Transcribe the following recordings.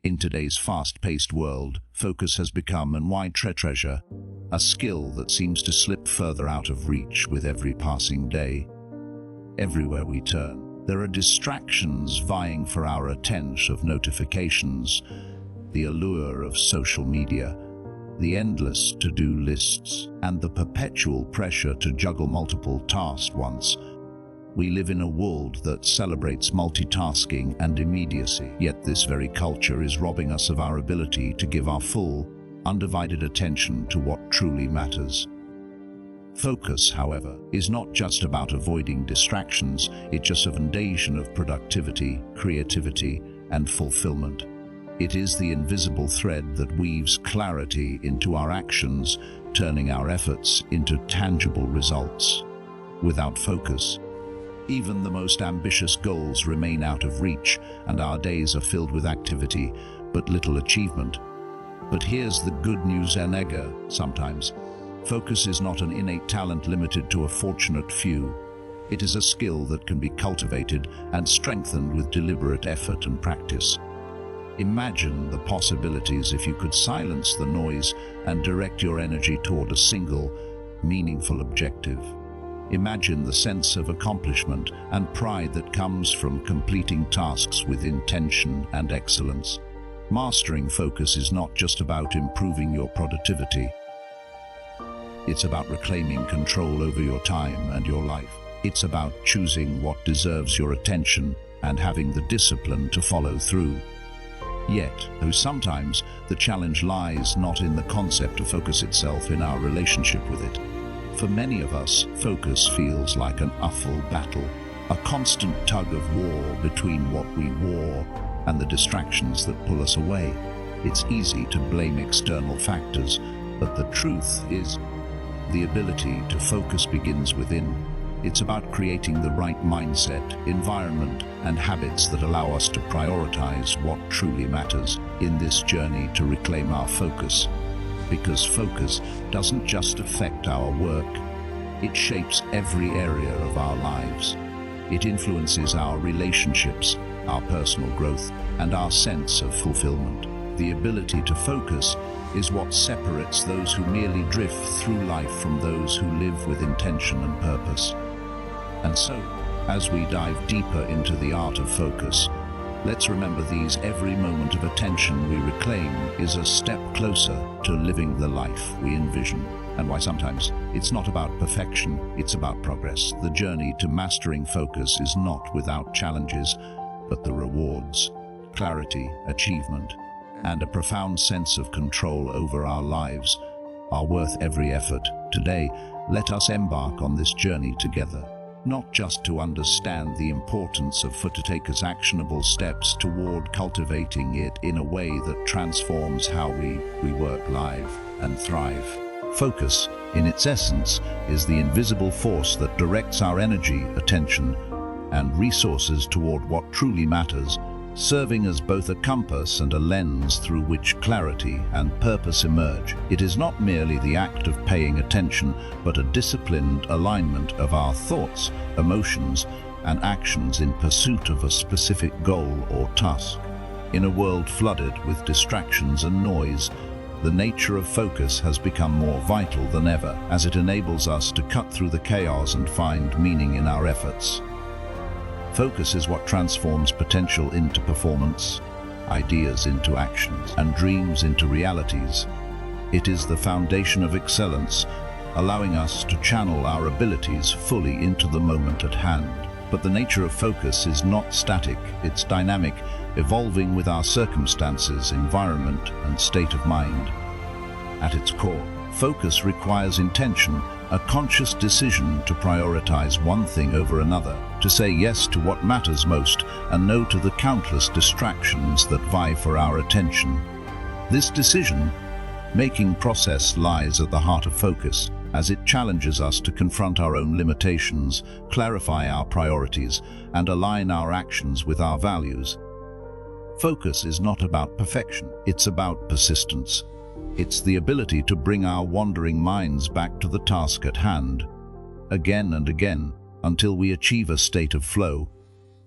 In today's fast-paced world, focus has become a wide treasure, a skill that seems to slip further out of reach with every passing day. Everywhere we turn, there are distractions vying for our attention: of notifications, the allure of social media, the endless to-do lists, and the perpetual pressure to juggle multiple tasks at once. We live in a world that celebrates multitasking and immediacy, yet this very culture is robbing us of our ability to give our full, undivided attention to what truly matters. Focus, however, is not just about avoiding distractions, it's just a foundation of productivity, creativity, and fulfillment. It is the invisible thread that weaves clarity into our actions, turning our efforts into tangible results. Without focus, even the most ambitious goals remain out of reach, and our days are filled with activity, but little achievement. But here's the good news: sometimes, focus is not an innate talent limited to a fortunate few. It is a skill that can be cultivated and strengthened with deliberate effort and practice. Imagine the possibilities if you could silence the noise and direct your energy toward a single, meaningful objective. Imagine the sense of accomplishment and pride that comes from completing tasks with intention and excellence. Mastering focus is not just about improving your productivity. It's about reclaiming control over your time and your life. It's about choosing what deserves your attention and having the discipline to follow through. Yet, though sometimes the challenge lies not in the concept of focus itself, in our relationship with it. For many of us, focus feels like an uphill battle, a constant tug of war between what we war and the distractions that pull us away. It's easy to blame external factors, but the truth is, the ability to focus begins within. It's about creating the right mindset, environment, and habits that allow us to prioritize what truly matters in this journey to reclaim our focus. Because focus doesn't just affect our work, it shapes every area of our lives. It influences our relationships, our personal growth, and our sense of fulfillment. The ability to focus is what separates those who merely drift through life from those who live with intention and purpose. And so, as we dive deeper into the art of focus, let's remember these: every moment of attention we reclaim is a step closer to living the life we envision. And why sometimes it's not about perfection, it's about progress. The journey to mastering focus is not without challenges, but the rewards, clarity, achievement, and a profound sense of control over our lives are worth every effort. Today, let us embark on this journey together. Not just to understand the importance of focus, to take as actionable steps toward cultivating it in a way that transforms how we work, live, and thrive. Focus, in its essence, is the invisible force that directs our energy, attention, and resources toward what truly matters, serving as both a compass and a lens through which clarity and purpose emerge. It is not merely the act of paying attention, but a disciplined alignment of our thoughts, emotions, and actions in pursuit of a specific goal or task. In a world flooded with distractions and noise, the nature of focus has become more vital than ever, as it enables us to cut through the chaos and find meaning in our efforts. Focus is what transforms potential into performance, ideas into actions, and dreams into realities. It is the foundation of excellence, allowing us to channel our abilities fully into the moment at hand. But the nature of focus is not static, it's dynamic, evolving with our circumstances, environment, and state of mind. At its core, focus requires intention, a conscious decision to prioritize one thing over another, to say yes to what matters most and no to the countless distractions that vie for our attention. This decision-making process lies at the heart of focus, as it challenges us to confront our own limitations, clarify our priorities, and align our actions with our values. Focus is not about perfection, it's about persistence. It's the ability to bring our wandering minds back to the task at hand, again and again, until we achieve a state of flow.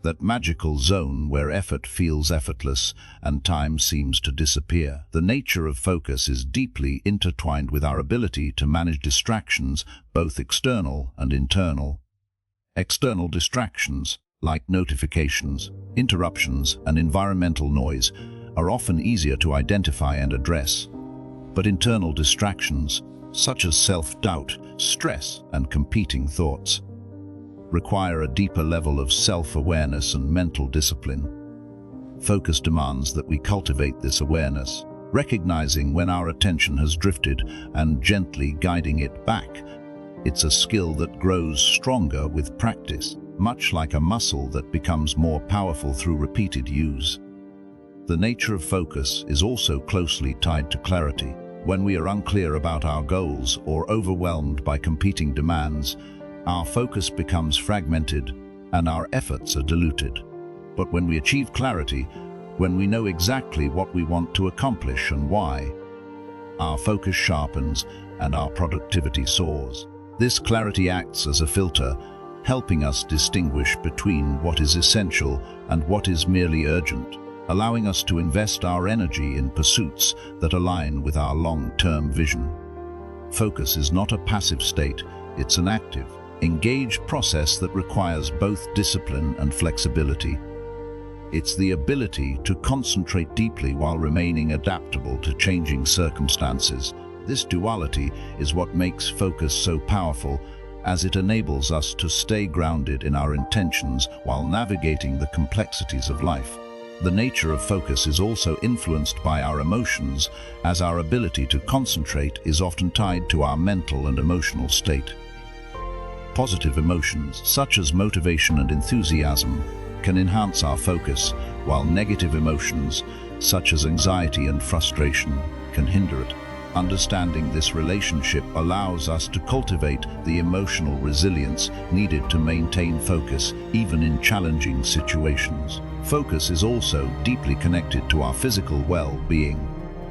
that magical zone where effort feels effortless and time seems to disappear. The nature of focus is deeply intertwined with our ability to manage distractions, both external and internal. External distractions, like notifications, interruptions, and environmental noise, are often easier to identify and address. But internal distractions, such as self-doubt, stress, and competing thoughts, require a deeper level of self-awareness and mental discipline. Focus demands that we cultivate this awareness, recognizing when our attention has drifted and gently guiding it back. It's a skill that grows stronger with practice, much like a muscle that becomes more powerful through repeated use. The nature of focus is also closely tied to clarity. When we are unclear about our goals or overwhelmed by competing demands, our focus becomes fragmented and our efforts are diluted. But when we achieve clarity, when we know exactly what we want to accomplish and why, our focus sharpens and our productivity soars. This clarity acts as a filter, helping us distinguish between what is essential and what is merely urgent, allowing us to invest our energy in pursuits that align with our long-term vision. Focus is not a passive state, it's an active, engaged process that requires both discipline and flexibility. It's the ability to concentrate deeply while remaining adaptable to changing circumstances. This duality is what makes focus so powerful, as it enables us to stay grounded in our intentions while navigating the complexities of life. The nature of focus is also influenced by our emotions, as our ability to concentrate is often tied to our mental and emotional state. Positive emotions, such as motivation and enthusiasm, can enhance our focus, while negative emotions, such as anxiety and frustration, can hinder it. Understanding this relationship allows us to cultivate the emotional resilience needed to maintain focus even in challenging situations. Focus is also deeply connected to our physical well-being.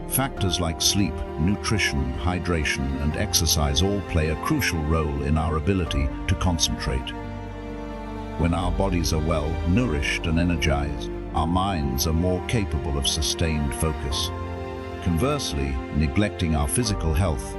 Factors like sleep, nutrition, hydration, and exercise all play a crucial role in our ability to concentrate. When our bodies are well nourished and energized, our minds are more capable of sustained focus. Conversely, neglecting our physical health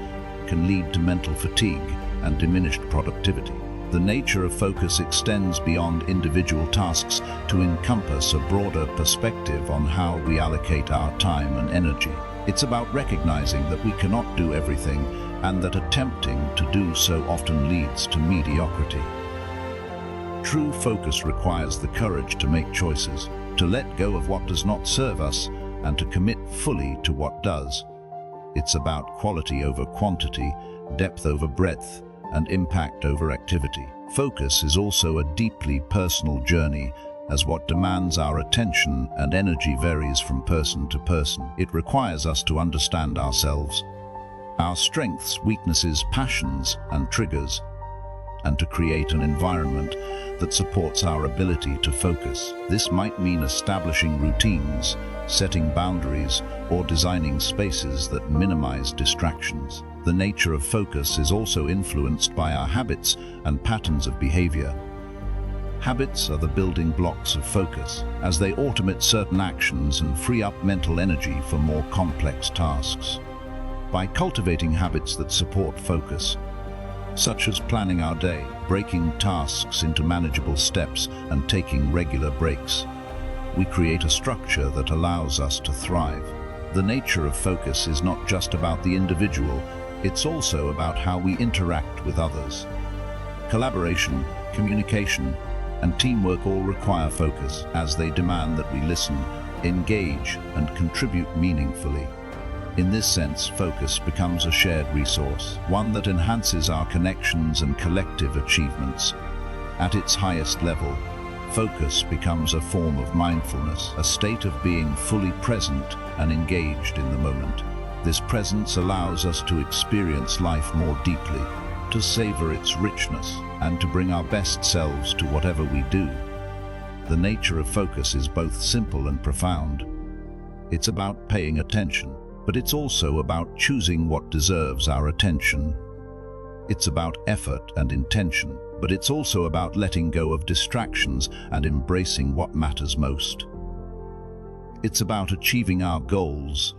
can lead to mental fatigue and diminished productivity. The nature of focus extends beyond individual tasks to encompass a broader perspective on how we allocate our time and energy. It's about recognizing that we cannot do everything and that attempting to do so often leads to mediocrity. True focus requires the courage to make choices, to let go of what does not serve us, and to commit fully to what does. It's about quality over quantity, depth over breadth, and impact over activity. Focus is also a deeply personal journey, as what demands our attention and energy varies from person to person. It requires us to understand ourselves, our strengths, weaknesses, passions, and triggers, and to create an environment that supports our ability to focus. This might mean establishing routines, setting boundaries, or designing spaces that minimize distractions. The nature of focus is also influenced by our habits and patterns of behavior. Habits are the building blocks of focus, as they automate certain actions and free up mental energy for more complex tasks. By cultivating habits that support focus, such as planning our day, breaking tasks into manageable steps, and taking regular breaks, we create a structure that allows us to thrive. The nature of focus is not just about the individual, it's also about how we interact with others. Collaboration, communication, and teamwork all require focus, as they demand that we listen, engage, and contribute meaningfully. In this sense, focus becomes a shared resource, one that enhances our connections and collective achievements. At its highest level, focus becomes a form of mindfulness, a state of being fully present and engaged in the moment. This presence allows us to experience life more deeply, to savor its richness, and to bring our best selves to whatever we do. The nature of focus is both simple and profound. It's about paying attention, but it's also about choosing what deserves our attention. It's about effort and intention, But it's also about letting go of distractions and embracing what matters most. It's about achieving our goals,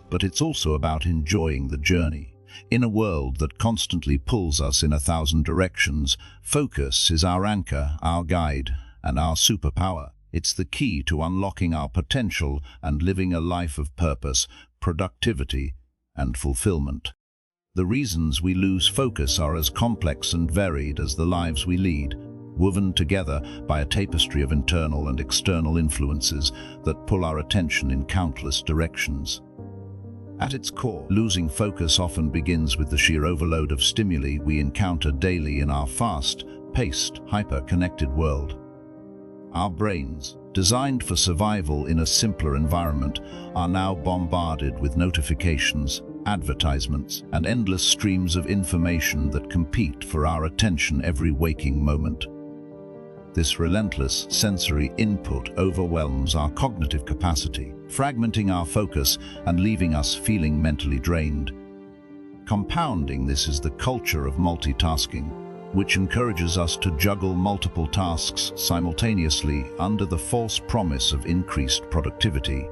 but it's also about enjoying the journey. In a world that constantly pulls us in 1,000 directions, focus is our anchor, our guide, and our superpower. It's the key to unlocking our potential and living a life of purpose, productivity, and fulfillment. The reasons we lose focus are as complex and varied as the lives we lead, woven together by a tapestry of internal and external influences that pull our attention in countless directions. At its core, losing focus often begins with the sheer overload of stimuli we encounter daily in our fast-paced, hyper-connected world. Our brains, designed for survival in a simpler environment, are now bombarded with notifications, advertisements, and endless streams of information that compete for our attention every waking moment. This relentless sensory input overwhelms our cognitive capacity, fragmenting our focus and leaving us feeling mentally drained. Compounding this is the culture of multitasking, which encourages us to juggle multiple tasks simultaneously under the false promise of increased productivity.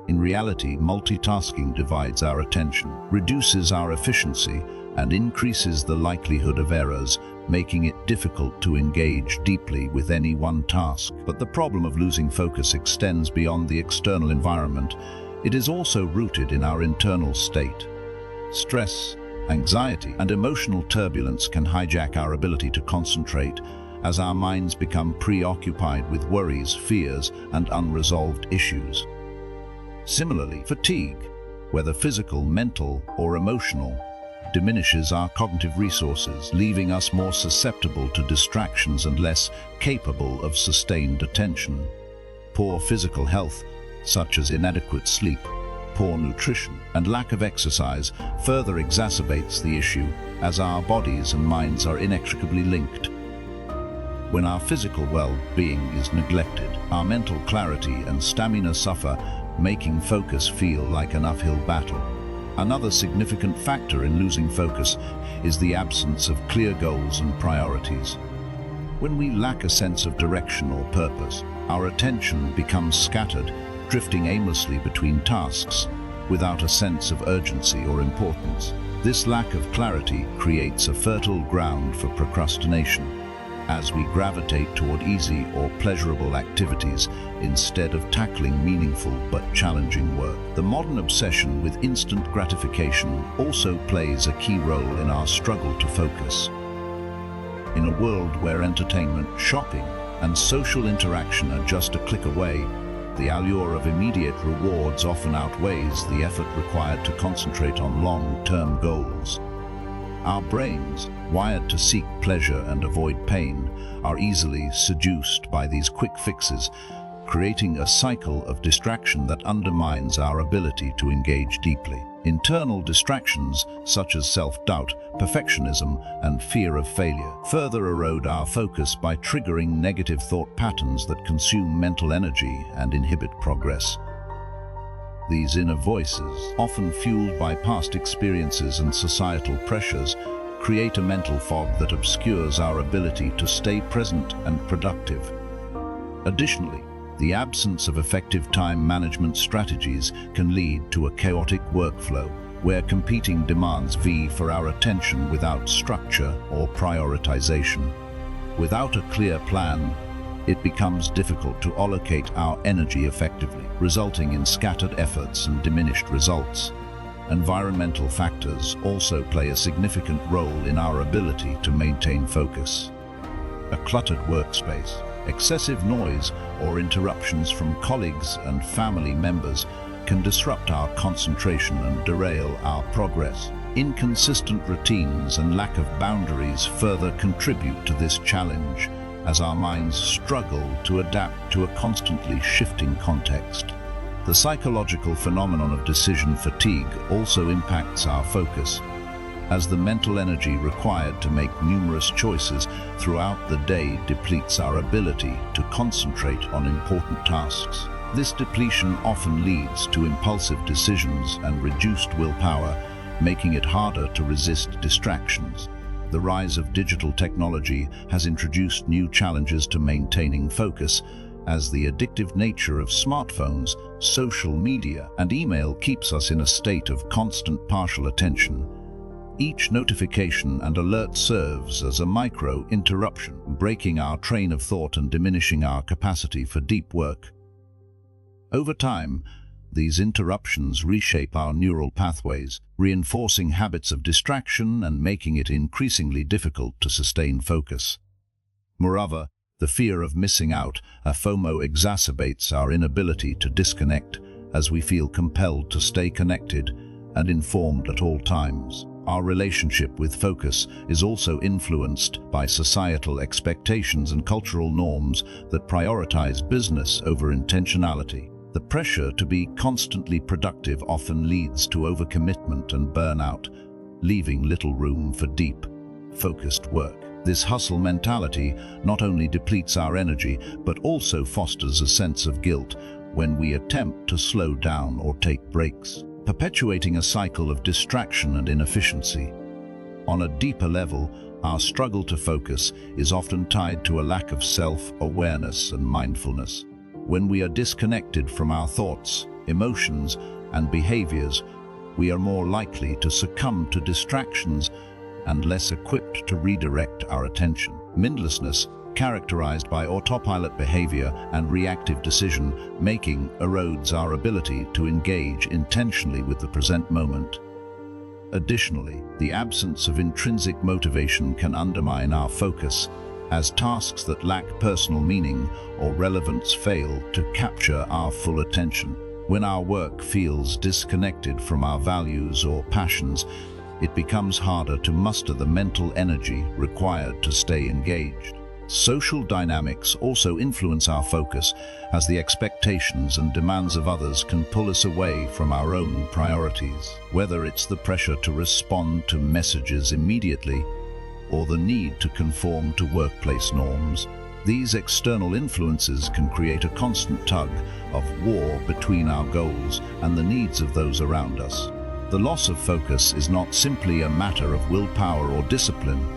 In reality, multitasking divides our attention, reduces our efficiency, and increases the likelihood of errors, making it difficult to engage deeply with any one task. But the problem of losing focus extends beyond the external environment. It is also rooted in our internal state. Stress, anxiety, and emotional turbulence can hijack our ability to concentrate as our minds become preoccupied with worries, fears, and unresolved issues. Similarly, fatigue, whether physical, mental, or emotional, diminishes our cognitive resources, leaving us more susceptible to distractions and less capable of sustained attention. Poor physical health, such as inadequate sleep, poor nutrition, and lack of exercise, further exacerbates the issue, as our bodies and minds are inextricably linked. When our physical well-being is neglected, our mental clarity and stamina suffer, making focus feel like an uphill battle. Another significant factor in losing focus is the absence of clear goals and priorities. When we lack a sense of direction or purpose, our attention becomes scattered, drifting aimlessly between tasks without a sense of urgency or importance. This lack of clarity creates a fertile ground for procrastination, as we gravitate toward easy or pleasurable activities instead of tackling meaningful but challenging work. The modern obsession with instant gratification also plays a key role in our struggle to focus. In a world where entertainment, shopping, and social interaction are just a click away, the allure of immediate rewards often outweighs the effort required to concentrate on long-term goals. Our brains, wired to seek pleasure and avoid pain, are easily seduced by these quick fixes, creating a cycle of distraction that undermines our ability to engage deeply. Internal distractions, such as self-doubt, perfectionism, and fear of failure, further erode our focus by triggering negative thought patterns that consume mental energy and inhibit progress. These inner voices, often fueled by past experiences and societal pressures, create a mental fog that obscures our ability to stay present and productive. Additionally, the absence of effective time management strategies can lead to a chaotic workflow, where competing demands vie for our attention without structure or prioritization. Without a clear plan, it becomes difficult to allocate our energy effectively, resulting in scattered efforts and diminished results. Environmental factors also play a significant role in our ability to maintain focus. A cluttered workspace, excessive noise, or interruptions from colleagues and family members can disrupt our concentration and derail our progress. Inconsistent routines and lack of boundaries further contribute to this challenge, as our minds struggle to adapt to a constantly shifting context. The psychological phenomenon of decision fatigue also impacts our focus, as the mental energy required to make numerous choices throughout the day depletes our ability to concentrate on important tasks. This depletion often leads to impulsive decisions and reduced willpower, making it harder to resist distractions. The rise of digital technology has introduced new challenges to maintaining focus, as the addictive nature of smartphones, social media, and email keeps us in a state of constant partial attention. Each notification and alert serves as a micro-interruption, breaking our train of thought and diminishing our capacity for deep work. Over time, these interruptions reshape our neural pathways, reinforcing habits of distraction and making it increasingly difficult to sustain focus. Moreover, the fear of missing out, FOMO, exacerbates our inability to disconnect, as we feel compelled to stay connected and informed at all times. Our relationship with focus is also influenced by societal expectations and cultural norms that prioritize business over intentionality. The pressure to be constantly productive often leads to overcommitment and burnout, leaving little room for deep, focused work. This hustle mentality not only depletes our energy, but also fosters a sense of guilt when we attempt to slow down or take breaks, perpetuating a cycle of distraction and inefficiency. On a deeper level, our struggle to focus is often tied to a lack of self-awareness and mindfulness. When we are disconnected from our thoughts, emotions, and behaviors, we are more likely to succumb to distractions and less equipped to redirect our attention. Mindlessness, characterized by autopilot behavior and reactive decision-making, erodes our ability to engage intentionally with the present moment. Additionally, the absence of intrinsic motivation can undermine our focus, as tasks that lack personal meaning or relevance fail to capture our full attention. When our work feels disconnected from our values or passions, it becomes harder to muster the mental energy required to stay engaged. Social dynamics also influence our focus, as the expectations and demands of others can pull us away from our own priorities. Whether it's the pressure to respond to messages immediately or the need to conform to workplace norms, these external influences can create a constant tug of war between our goals and the needs of those around us. The loss of focus is not simply a matter of willpower or discipline.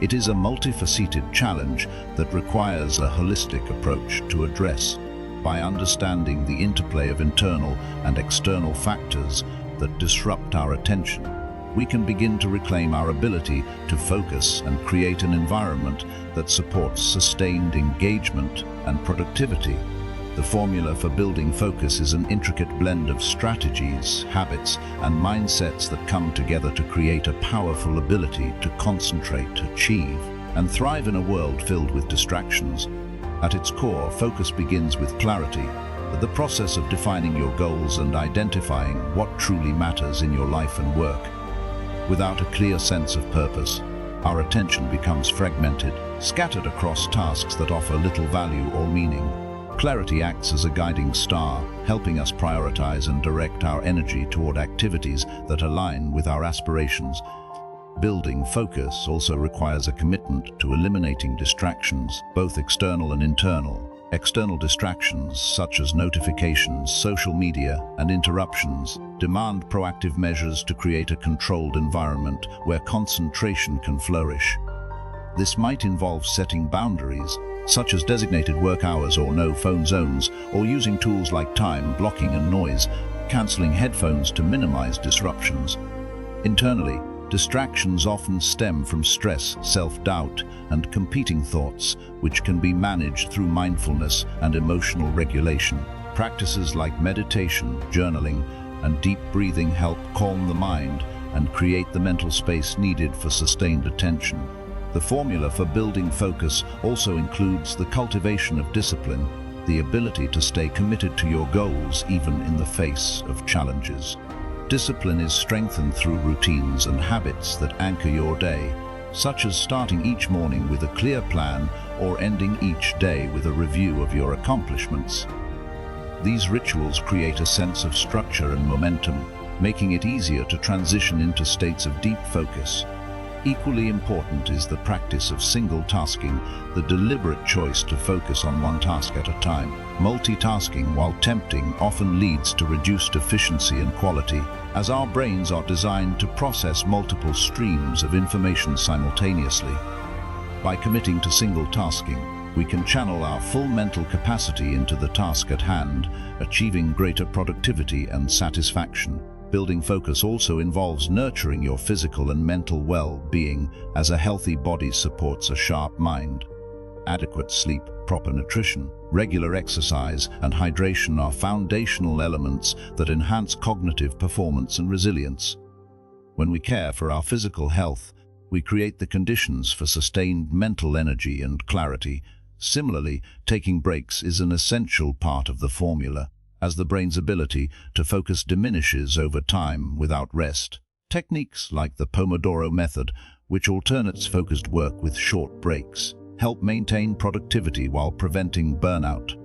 It is a multifaceted challenge that requires a holistic approach to address. By understanding the interplay of internal and external factors that disrupt our attention, we can begin to reclaim our ability to focus and create an environment that supports sustained engagement and productivity. The formula for building focus is an intricate blend of strategies, habits, and mindsets that come together to create a powerful ability to concentrate, achieve, and thrive in a world filled with distractions. At its core, focus begins with clarity, the process of defining your goals and identifying what truly matters in your life and work. Without a clear sense of purpose, our attention becomes fragmented, scattered across tasks that offer little value or meaning. Clarity acts as a guiding star, helping us prioritize and direct our energy toward activities that align with our aspirations. Building focus also requires a commitment to eliminating distractions, both external and internal. External distractions, such as notifications, social media, and interruptions, demand proactive measures to create a controlled environment where concentration can flourish. This might involve setting boundaries, such as designated work hours or no-phone zones, or using tools like time blocking and noise cancelling headphones to minimize disruptions. Internally, distractions often stem from stress, self-doubt, and competing thoughts, which can be managed through mindfulness and emotional regulation. Practices like meditation, journaling, and deep breathing help calm the mind and create the mental space needed for sustained attention. The formula for building focus also includes the cultivation of discipline, the ability to stay committed to your goals even in the face of challenges. Discipline is strengthened through routines and habits that anchor your day, such as starting each morning with a clear plan or ending each day with a review of your accomplishments. These rituals create a sense of structure and momentum, making it easier to transition into states of deep focus. Equally important is the practice of single tasking, the deliberate choice to focus on one task at a time. Multitasking, while tempting, often leads to reduced efficiency and quality, as our brains are designed to process multiple streams of information simultaneously. By committing to single tasking, we can channel our full mental capacity into the task at hand, achieving greater productivity and satisfaction. Building focus also involves nurturing your physical and mental well-being, as a healthy body supports a sharp mind. Adequate sleep, proper nutrition, regular exercise, and hydration are foundational elements that enhance cognitive performance and resilience. When we care for our physical health, we create the conditions for sustained mental energy and clarity. Similarly, taking breaks is an essential part of the formula, as the brain's ability to focus diminishes over time without rest. Techniques like the Pomodoro method, which alternates focused work with short breaks, help maintain productivity while preventing burnout.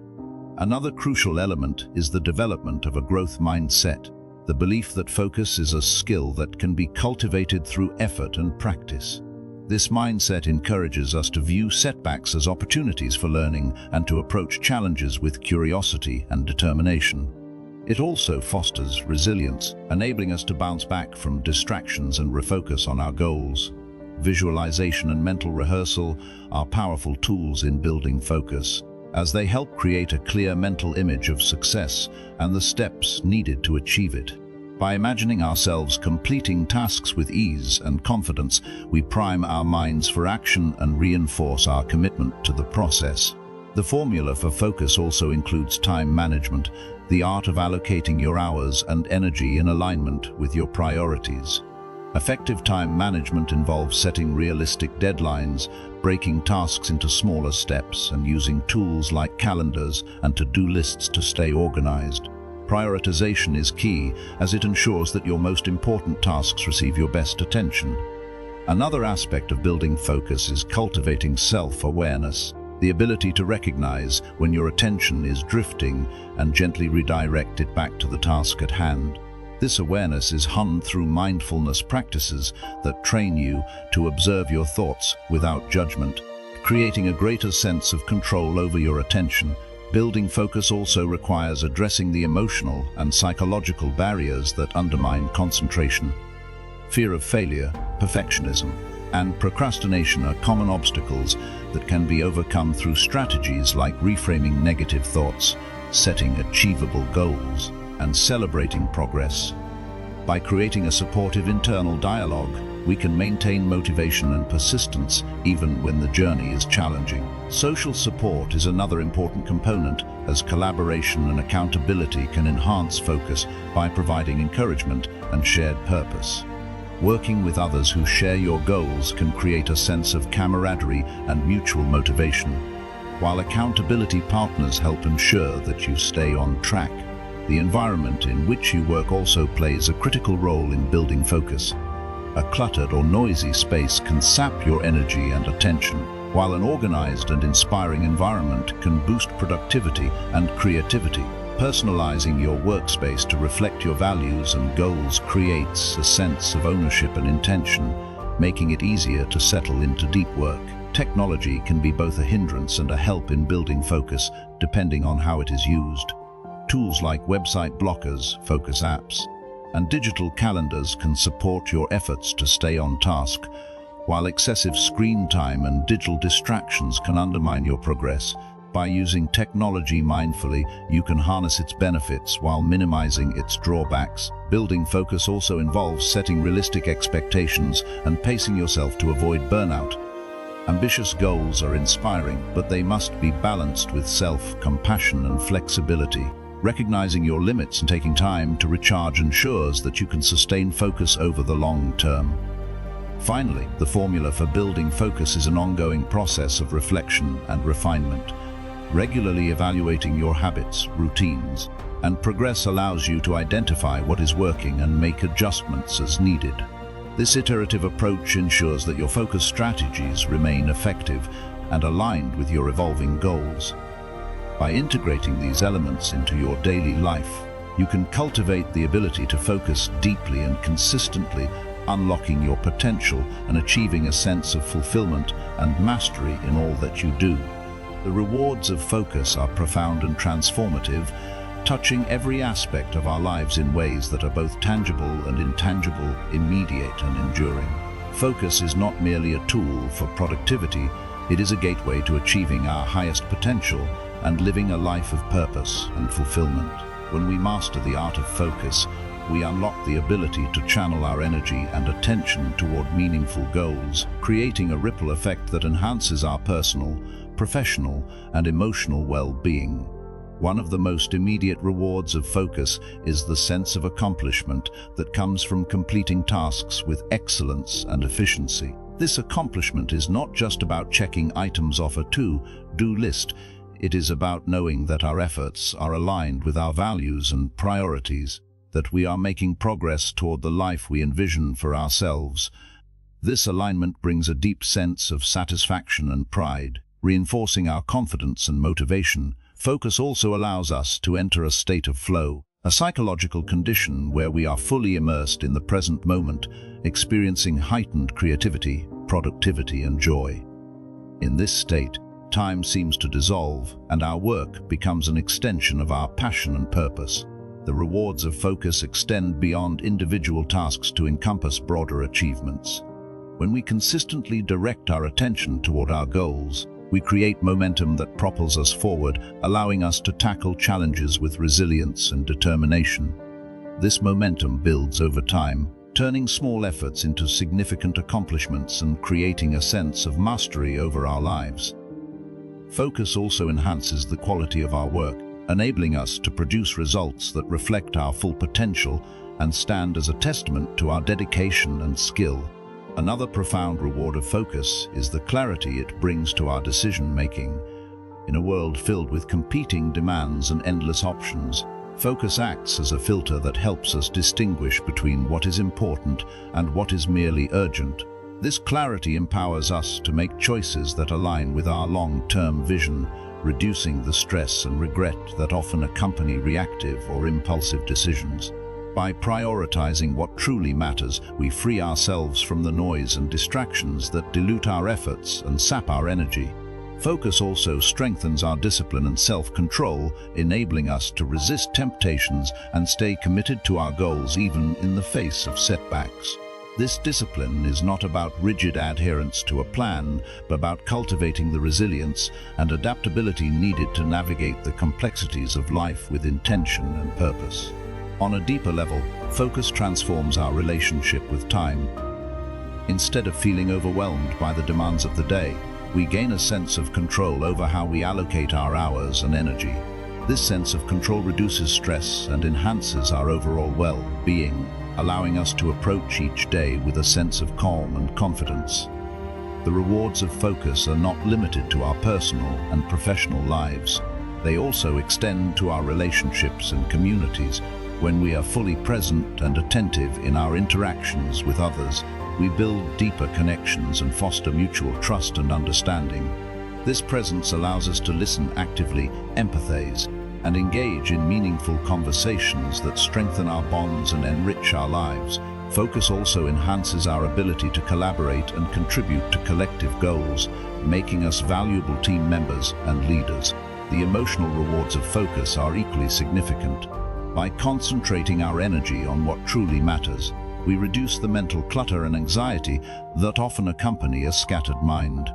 Another crucial element is the development of a growth mindset, the belief that focus is a skill that can be cultivated through effort and practice. This mindset encourages us to view setbacks as opportunities for learning and to approach challenges with curiosity and determination. It also fosters resilience, enabling us to bounce back from distractions and refocus on our goals. Visualization and mental rehearsal are powerful tools in building focus, as they help create a clear mental image of success and the steps needed to achieve it. By imagining ourselves completing tasks with ease and confidence, we prime our minds for action and reinforce our commitment to the process. The formula for focus also includes time management, the art of allocating your hours and energy in alignment with your priorities. Effective time management involves setting realistic deadlines, breaking tasks into smaller steps, and using tools like calendars and to-do lists to stay organized. Prioritization is key, as it ensures that your most important tasks receive your best attention. Another aspect of building focus is cultivating self-awareness, the ability to recognize when your attention is drifting and gently redirect it back to the task at hand. This awareness is honed through mindfulness practices that train you to observe your thoughts without judgment, creating a greater sense of control over your attention. Building focus also requires addressing the emotional and psychological barriers that undermine concentration. Fear of failure, perfectionism, and procrastination are common obstacles that can be overcome through strategies like reframing negative thoughts, setting achievable goals, and celebrating progress. By creating a supportive internal dialogue, we can maintain motivation and persistence even when the journey is challenging. Social support is another important component, as collaboration and accountability can enhance focus by providing encouragement and shared purpose. Working with others who share your goals can create a sense of camaraderie and mutual motivation, while accountability partners help ensure that you stay on track. The environment in which you work also plays a critical role in building focus. A cluttered or noisy space can sap your energy and attention, while an organized and inspiring environment can boost productivity and creativity. Personalizing your workspace to reflect your values and goals creates a sense of ownership and intention, making it easier to settle into deep work. Technology can be both a hindrance and a help in building focus, depending on how it is used. Tools like website blockers, focus apps, and digital calendars can support your efforts to stay on task, while excessive screen time and digital distractions can undermine your progress. By using technology mindfully, you can harness its benefits while minimizing its drawbacks. Building focus also involves setting realistic expectations and pacing yourself to avoid burnout. Ambitious goals are inspiring, but they must be balanced with self-compassion and flexibility. Recognizing your limits and taking time to recharge ensures that you can sustain focus over the long term. Finally, the formula for building focus is an ongoing process of reflection and refinement. Regularly evaluating your habits, routines, and progress allows you to identify what is working and make adjustments as needed. This iterative approach ensures that your focus strategies remain effective and aligned with your evolving goals. By integrating these elements into your daily life, you can cultivate the ability to focus deeply and consistently, unlocking your potential and achieving a sense of fulfillment and mastery in all that you do. The rewards of focus are profound and transformative, touching every aspect of our lives in ways that are both tangible and intangible, immediate and enduring. Focus is not merely a tool for productivity, it is a gateway to achieving our highest potential and living a life of purpose and fulfillment. When we master the art of focus, we unlock the ability to channel our energy and attention toward meaningful goals, creating a ripple effect that enhances our personal, professional, and emotional well-being. One of the most immediate rewards of focus is the sense of accomplishment that comes from completing tasks with excellence and efficiency. This accomplishment is not just about checking items off a to-do list. It is about knowing that our efforts are aligned with our values and priorities, that we are making progress toward the life we envision for ourselves. This alignment brings a deep sense of satisfaction and pride, reinforcing our confidence and motivation. Focus also allows us to enter a state of flow, a psychological condition where we are fully immersed in the present moment, experiencing heightened creativity, productivity, and joy. In this state, time seems to dissolve, and our work becomes an extension of our passion and purpose. The rewards of focus extend beyond individual tasks to encompass broader achievements. When we consistently direct our attention toward our goals, we create momentum that propels us forward, allowing us to tackle challenges with resilience and determination. This momentum builds over time, turning small efforts into significant accomplishments and creating a sense of mastery over our lives. Focus also enhances the quality of our work, enabling us to produce results that reflect our full potential and stand as a testament to our dedication and skill. Another profound reward of focus is the clarity it brings to our decision-making. In a world filled with competing demands and endless options, focus acts as a filter that helps us distinguish between what is important and what is merely urgent. This clarity empowers us to make choices that align with our long-term vision, reducing the stress and regret that often accompany reactive or impulsive decisions. By prioritizing what truly matters, we free ourselves from the noise and distractions that dilute our efforts and sap our energy. Focus also strengthens our discipline and self-control, enabling us to resist temptations and stay committed to our goals even in the face of setbacks. This discipline is not about rigid adherence to a plan, but about cultivating the resilience and adaptability needed to navigate the complexities of life with intention and purpose. On a deeper level, focus transforms our relationship with time. Instead of feeling overwhelmed by the demands of the day, we gain a sense of control over how we allocate our hours and energy. This sense of control reduces stress and enhances our overall well-being, allowing us to approach each day with a sense of calm and confidence. The rewards of focus are not limited to our personal and professional lives. They also extend to our relationships and communities. When we are fully present and attentive in our interactions with others, we build deeper connections and foster mutual trust and understanding. This presence allows us to listen actively, empathize, and engage in meaningful conversations that strengthen our bonds and enrich our lives. Focus also enhances our ability to collaborate and contribute to collective goals, making us valuable team members and leaders. The emotional rewards of focus are equally significant. By concentrating our energy on what truly matters, we reduce the mental clutter and anxiety that often accompany a scattered mind.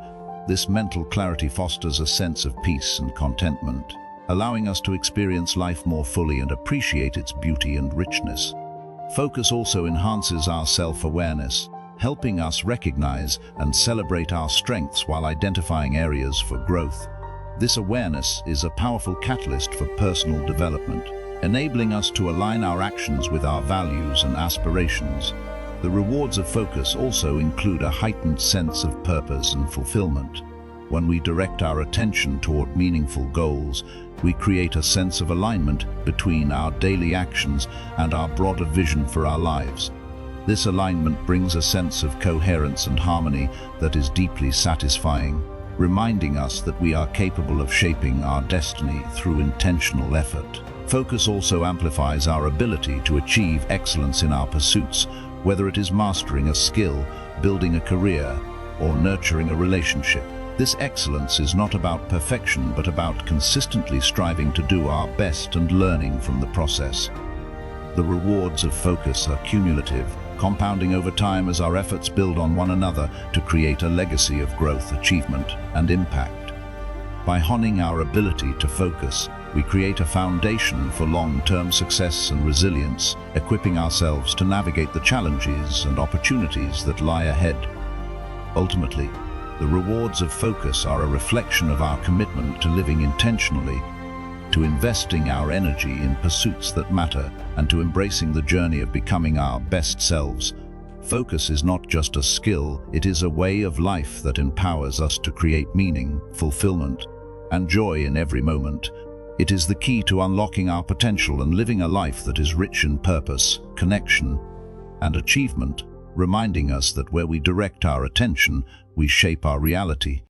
This mental clarity fosters a sense of peace and contentment, allowing us to experience life more fully and appreciate its beauty and richness. Focus also enhances our self-awareness, helping us recognize and celebrate our strengths while identifying areas for growth. This awareness is a powerful catalyst for personal development, enabling us to align our actions with our values and aspirations. The rewards of focus also include a heightened sense of purpose and fulfillment. When we direct our attention toward meaningful goals, we create a sense of alignment between our daily actions and our broader vision for our lives. This alignment brings a sense of coherence and harmony that is deeply satisfying, reminding us that we are capable of shaping our destiny through intentional effort. Focus also amplifies our ability to achieve excellence in our pursuits, Whether it is mastering a skill, building a career, or nurturing a relationship, this excellence is not about perfection but about consistently striving to do our best and learning from the process. The rewards of focus are cumulative, compounding over time as our efforts build on one another to create a legacy of growth, achievement, and impact. By honing our ability to focus, we create a foundation for long-term success and resilience, equipping ourselves to navigate the challenges and opportunities that lie ahead. Ultimately, the rewards of focus are a reflection of our commitment to living intentionally, to investing our energy in pursuits that matter, and to embracing the journey of becoming our best selves. Focus is not just a skill, it is a way of life that empowers us to create meaning, fulfillment, and joy in every moment. It is the key to unlocking our potential and living a life that is rich in purpose, connection, and achievement, reminding us that where we direct our attention, we shape our reality.